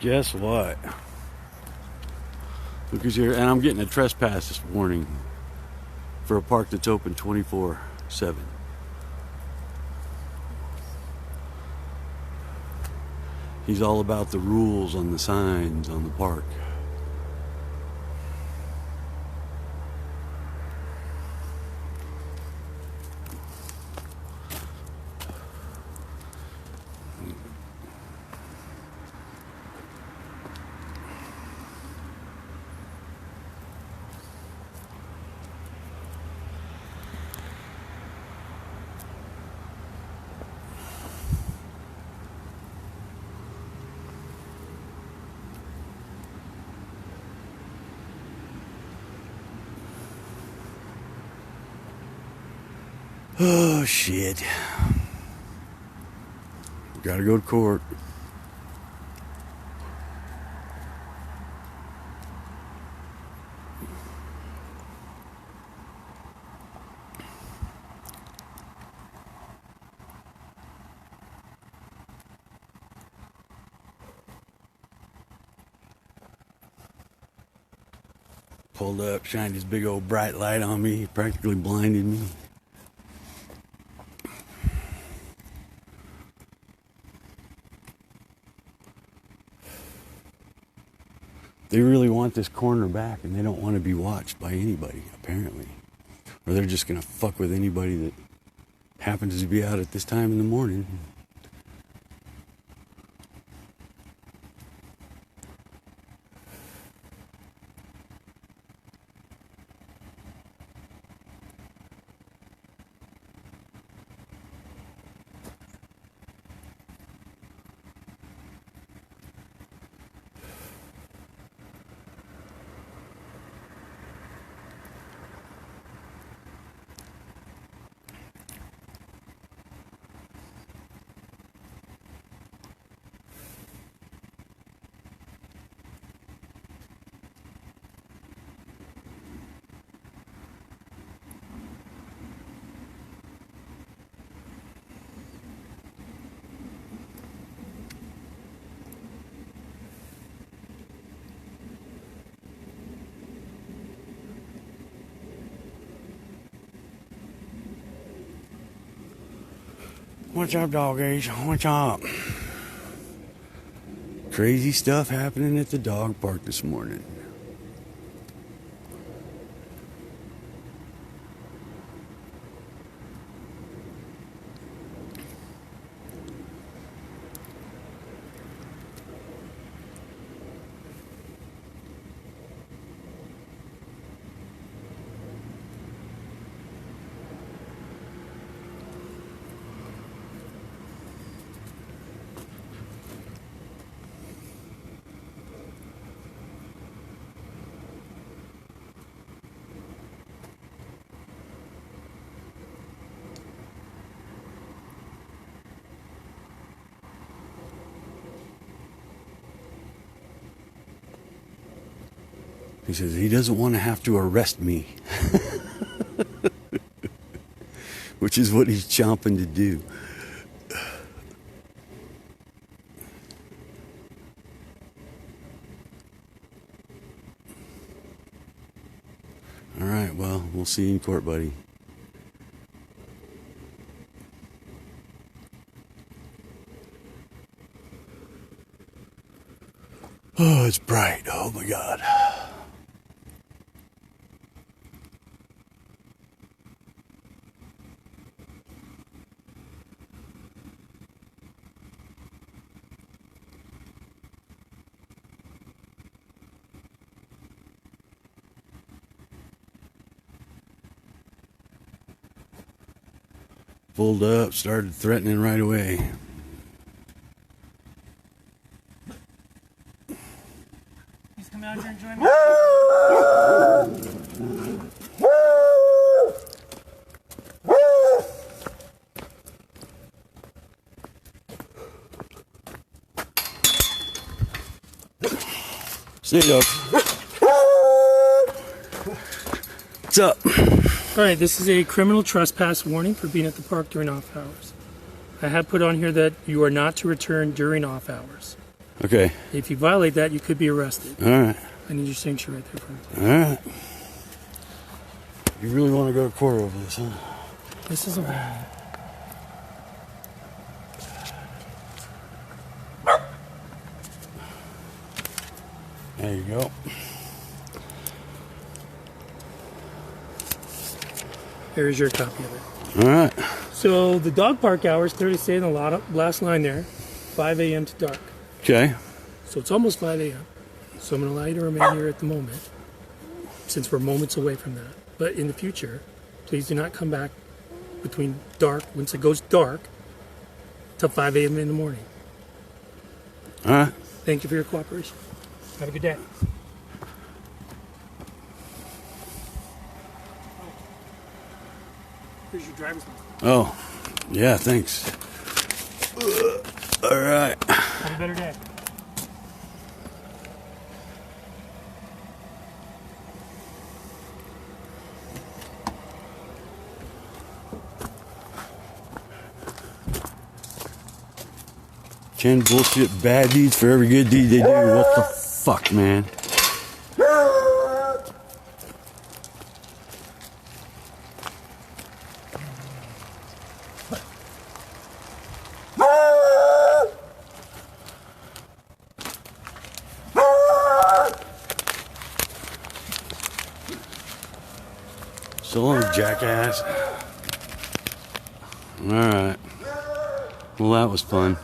Guess what? Because and I'm getting a trespass warning for a park that's open 24/7. He's all about the rules on the signs on the park. Oh, shit. Gotta go to court. Pulled up, shined his big old bright light on me, practically blinded me. They really want this corner back, and they don't want to be watched by anybody, apparently. Or they're just going to fuck with anybody that happens to be out at this time in the morning. What's up, doggies? What's up? Crazy stuff happening at the dog park this morning. He says he doesn't want to have to arrest me. Which is what he's chomping to do. All right, well, we'll see you in court, buddy. Oh, it's bright. Oh, my God. Pulled up, started threatening right away. He's coming out here and join me. See you, dog. What's up? All right, this is a criminal trespass warning for being at the park during off hours. I have put on here that you are not to return during off hours. Okay. If you violate that, you could be arrested. All right. I need your signature right there for me. All right. You really want to go to court over this, huh? This is a warning. There you go. Here's your copy of it. All right. So the dog park hours clearly say in the last line there, 5 a.m. to dark. Okay. So it's almost 5 a.m. So I'm going to allow you to remain here at the moment, since we're moments away from that. But in the future, please do not come back between dark, once it goes dark, till 5 a.m. in the morning. All right. Thank you for your cooperation. Have a good day. Here's your driver's license. Oh, yeah, thanks. All right. Have a better day. Ten bullshit bad deeds for every good deed they do. What the fuck, man? So long, jackass. All right. Well, that was fun.